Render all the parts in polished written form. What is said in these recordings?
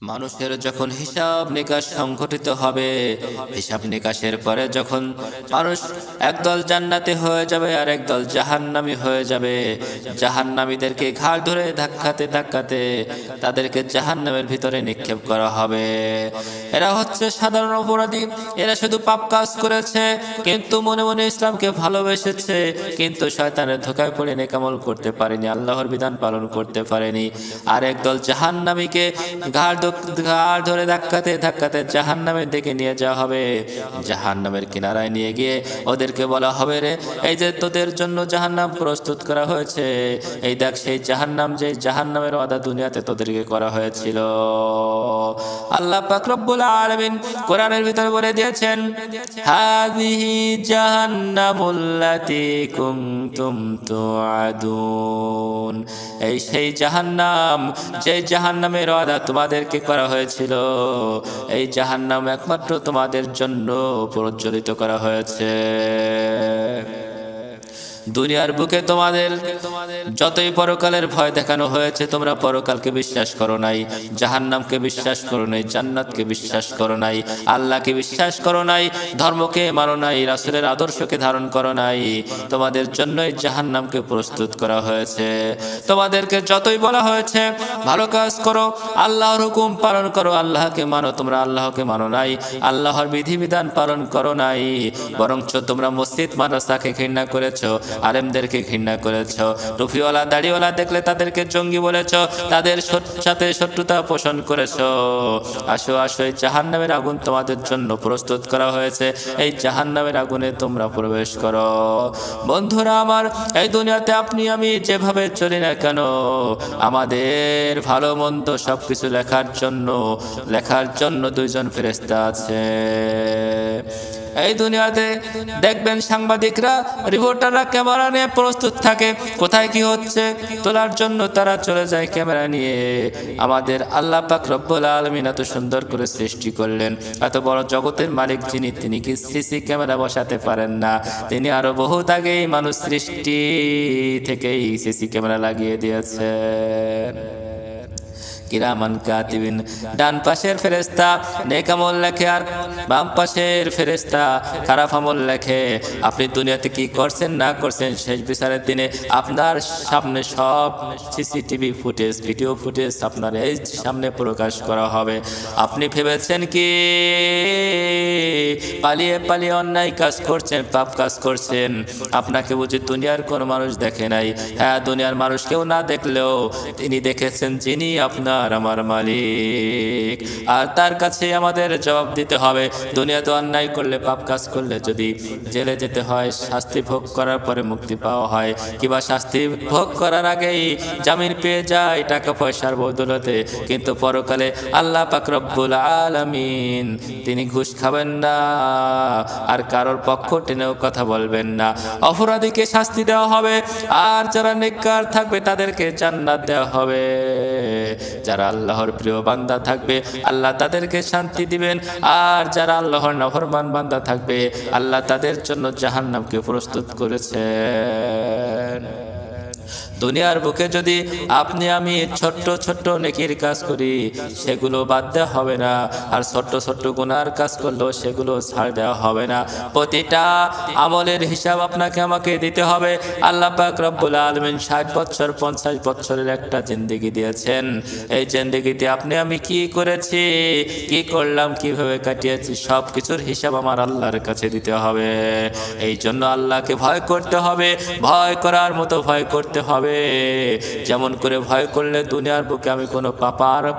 মানুষের যখন হিসাব নিকাশ সংঘটিত হবে, হিসাব নিকাশের পরে যখন মানুষ একদল জান্নাতে হয়ে যাবে আর একদল জাহান্নামী হয়ে যাবে, জাহান্নামীদেরকে ঘাড় ধরে ধাক্কাতে ধাক্কাতে তাদেরকে জাহান্নামের ভিতরে নিক্ষেপ করা হবে। এরা হচ্ছে সাধারণ অপরাধী, এরা শুধু পাপ কাজ করেছে কিন্তু মনে মনে ইসলামকে ভালোবেসেছে, কিন্তু শয়তানের ধোঁকায় পড়ে নেকামল করতে পারেনি, আল্লাহর বিধান পালন করতে পারেনি। আর একদল জাহান্নামীকে ঘাড় ধরে ধাক্কাতে ধাক্কাতে জাহান্নামের দিকে নিয়ে যাওয়া হবে। জাহান্নামের কিনারায় নিয়ে গিয়ে ওদেরকে বলা হবে, রে এই যে তোদের জন্য জাহান্নাম প্রস্তুত করা হয়েছে, এই দেখ সেই জাহান্নাম, যে জাহান্নামের ওয়াদা দুনিয়াতে তোদেরকে করা হয়েছিল। আল্লাহ পাক রব্বুল আলামিন কোরআনের ভিতরে বলে দিয়েছেন, হাযিহি জাহান্নামুল্লাতী কুনতুম তুআদুন, এই সেই জাহান্নাম, যে জাহান্নামের ওয়াদা তোমাদেরকে করা হয়েছিল, এই জাহান্নাম একমাত্র তোমাদের জন্য প্রজ্বলিত করা হয়েছে। দুনিয়ার বুকে তোমাদের যতই পরকালের ভয় দেখানো হয়েছে, তোমরা পরকালকে বিশ্বাস করো নাই, জাহান্নামকে বিশ্বাস করো নাই, জান্নাতকে বিশ্বাস করো নাই, আল্লাহকে বিশ্বাস করো নাই, ধর্মকে মানো নাই, রাসূলের আদর্শকে ধারণ করো নাই। তোমাদের জন্যই জাহান্নামকে প্রস্তুত করা হয়েছে। তোমাদেরকে যতই বলা হয়েছে ভালো কাজ করো, আল্লাহর হুকুম পালন করো, আল্লাহকে মানো, তোমরা আল্লাহকে মানো নাই, আল্লাহর বিধিবিধান পালন করো নাই, বরঞ্চ তোমরা মসজিদ মাদ্রাসাকে ঘৃণা করেছো, আলেমদেরকে ঘৃণা করেছ, টুপিওয়ালা দাড়িওয়ালা দেখলে তাদেরকে জঙ্গি বলেছ, তাদের সাথে শত্রুতা পোষণ করেছ। আসো আসো, এই জাহান্নামের আগুন তোমাদের জন্য প্রস্তুত করা হয়েছে, এই জাহান্নামের আগুনে তোমরা প্রবেশ করো। বন্ধুরা আমার, এই দুনিয়াতে আপনি আমি যেভাবে চলি না কেন, আমাদের ভালো মন্দ সবকিছু লেখার জন্য দুইজন ফেরেশতা আছে। এই দুনিয়াতে দেখবেন সাংবাদিকরা, রিপোর্টাররা ক্যামেরা নিয়ে প্রস্তুত থাকে, কোথায় কি হচ্ছে তোলার জন্য তারা চলে যায় ক্যামেরা নিয়ে। আমাদের আল্লাহ পাক রব্বুল আলামিন এত সুন্দর করে সৃষ্টি করলেন, এত বড় জগতের মালিক যিনি, তিনি কি সিসি ক্যামেরা বসাতে পারেন না? তিনি আরো বহুত আগেই মানুষ সৃষ্টি থেকেই সিসি ক্যামেরা লাগিয়ে দিয়েছেন। কিরামান কাতিবিন, ডান পাশের ফেরেশতা নেক আমল লেখে আর বাম পাশের ফেরেশতা খারাপ আমল লেখে। আপনি দুনিয়াতে কি করছেন না করছেন, শেষ বিচারের দিনে আপনার সামনে সব সিসিটিভি ফুটেজ, ভিডিও ফুটেজ আপনার এই সামনে প্রকাশ করা হবে। আপনি ভেবেছেন কি পালিয়ে পালিয়ে অন্যায় কাজ করছেন, পাপ কাজ করছেন, আপনাকে বুঝি দুনিয়ার কোনো মানুষ দেখে নাই? হ্যাঁ, দুনিয়ার মানুষ কেউ না দেখলেও তিনি দেখেছেন, যিনি আপনার আমার মালিক, আর তার কাছে আমাদের জবাব দিতে হবে। দুনিয়াতে অন্যায় করলে, পাপ কাজ করলে যদি জেলে যেতে হয়, শাস্তি ভোগ করার পরে মুক্তি পাওয়া হয়, কিংবা শাস্তি ভোগ করার আগেই জামিন পেয়ে যায় টাকা পয়সার বদৌলতে, কিন্তু পরকালে আল্লাহ পাক রব্বুল আলামিন তিনি ঘুষ খাবেন না, আর কারোর পক্ষ টেনেও কথা বলবেন না। অপরাধীকে শাস্তি দেওয়া হবে, আর যারা নেককার থাকবে তাদেরকে জান্নাত দেওয়া হবে। যারা আল্লাহর প্রিয় বান্দা থাকবে, আল্লাহ তাদেরকে শান্তি দিবেন, আর যারা আল্লাহর নাফরমান বান্দা থাকবে, আল্লাহ তাদের জন্য জাহান্নামকে প্রস্তুত করেছেন। দুনিয়ার বুকে যদি আপনি আমি ছোট্ট ছোট্ট নেকির কাজ করি, সেগুলো বাদ দেওয়া হবে না, আর ছোট্ট ছোট্ট গুনার কাজ করলেও সেগুলো ছাড় দেওয়া হবে না। প্রতিটা আমলের হিসাব আপনাকে আমাকে দিতে হবে। আল্লাহ পাক রব্বুল আলামিন 60 বছর 50 বছরের একটা জিন্দেগি দিয়েছেন। এই জিন্দেগিতে আপনি আমি কি করেছি, কি করলাম, কিভাবে কাটিয়েছি, সব কিছুর হিসাব আমার আল্লাহর কাছে দিতে হবে। এই জন্য আল্লাহকে ভয় করতে হবে, ভয় করার মতো ভয় করতে হবে। যেমন করে ভয় করলে দুনিয়ার বুকে আমি কোনো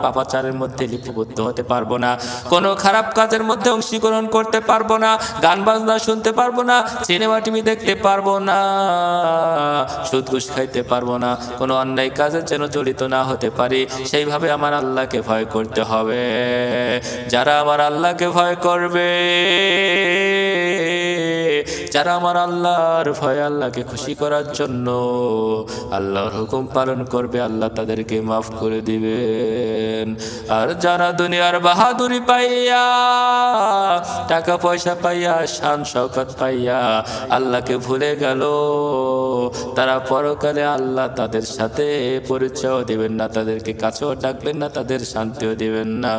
পাপাচারের মধ্যে লিপিবদ্ধ হতে পারবো না, কোনো খারাপ কাজের মধ্যে অংশগ্রহণ করতে পারবো না, গান বাজনা শুনতে পারবো না, সিনেমা টিভি দেখতে পারবো না, সুদ ঘুষ খাইতে পারবো না, কোনো অন্যায় কাজের যেন জড়িত না হতে পারি। সেইভাবে আমার আল্লাহকে ভয় করতে হবে। যারা আমার আল্লাহকে ভয় করবে, যারা আমার আল্লাহর ভয়, আল্লাহকে খুশি করার জন্য আল্লাহর হুকুম পালন করবে, আল্লাহ তাদেরকে মাফ করে দিবেন। আর যারা দুনিয়ার বাহাদুরি পাইয়া, টাকা পয়সা পাইয়া, শান শওকত পাইয়া আল্লাহকে ভুলে গেল, তারা পরকালে আল্লাহ তাদের সাথে পরিচয় দিবেন না, তাদেরকে কাছেও ডাকবেন না, তাদের শান্তিও দিবেন না।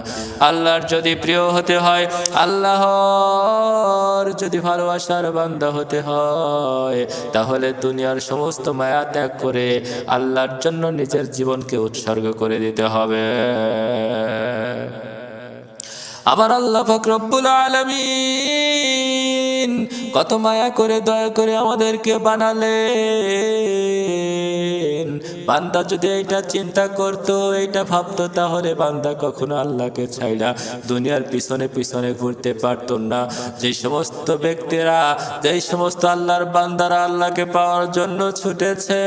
আল্লাহর যদি প্রিয় হতে হয়, আল্লাহর যদি ভালোবাসার বান্দা হতে হয়, তাহলে দুনিয়ার সমস্ত মায়া ত্যাগ করে আল্লাহর জন্য নিজের জীবনকে উৎসর্গ করে দিতে হবে। আমার আল্লাহ পাক রব্বুল আলামিন কত মায়া করে দয়া করে আমাদেরকে বানালেন। বান্দা যদি এইটা চিন্তা করতো, এইটা ভাবতো, তাহলে বান্দা কখনো আল্লাহকে ছাইড়া দুনিয়ার পিছনে পিছনে ঘুরতে পারতো না। যে সমস্ত ব্যক্তিরা, যেই সমস্ত আল্লাহর বান্দারা আল্লাহকে পাওয়ার জন্য ছুটেছে,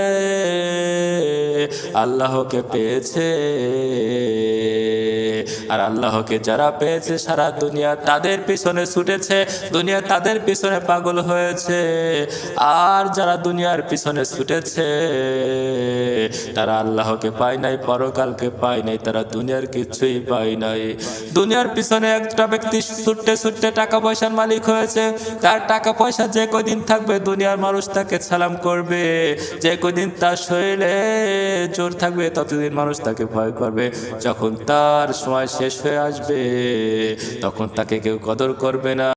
আল্লাহকে পেয়েছে, আর আল্লাহকে যারা পেয়েছে সারা দুনিয়া তাদের পিছনে ছুটেছে, দুনিয়া তাদের পিছনে পাগল হয়েছে। আর যারা দুনিয়ার পিছনে ছুটেছে তারা আল্লাহকে পায় নাই, পরকালকে পায় নাই, তারা দুনিয়ার কিছুই পায় নাই। দুনিয়ার পিছনে একটা ব্যক্তি ছুটতে ছুটতে টাকা পয়সার মালিক হয়েছে। তার টাকা পয়সা যে কদিন থাকবে দুনিয়ার মানুষ তাকে সালাম করবে, যে কদিন তার শরীরে জোর থাকবে ততদিন মানুষ তাকে ভয় করবে। যখন তার সময় শেষ হয়ে আসবে তখন তাকে কেউ কদর করবে না।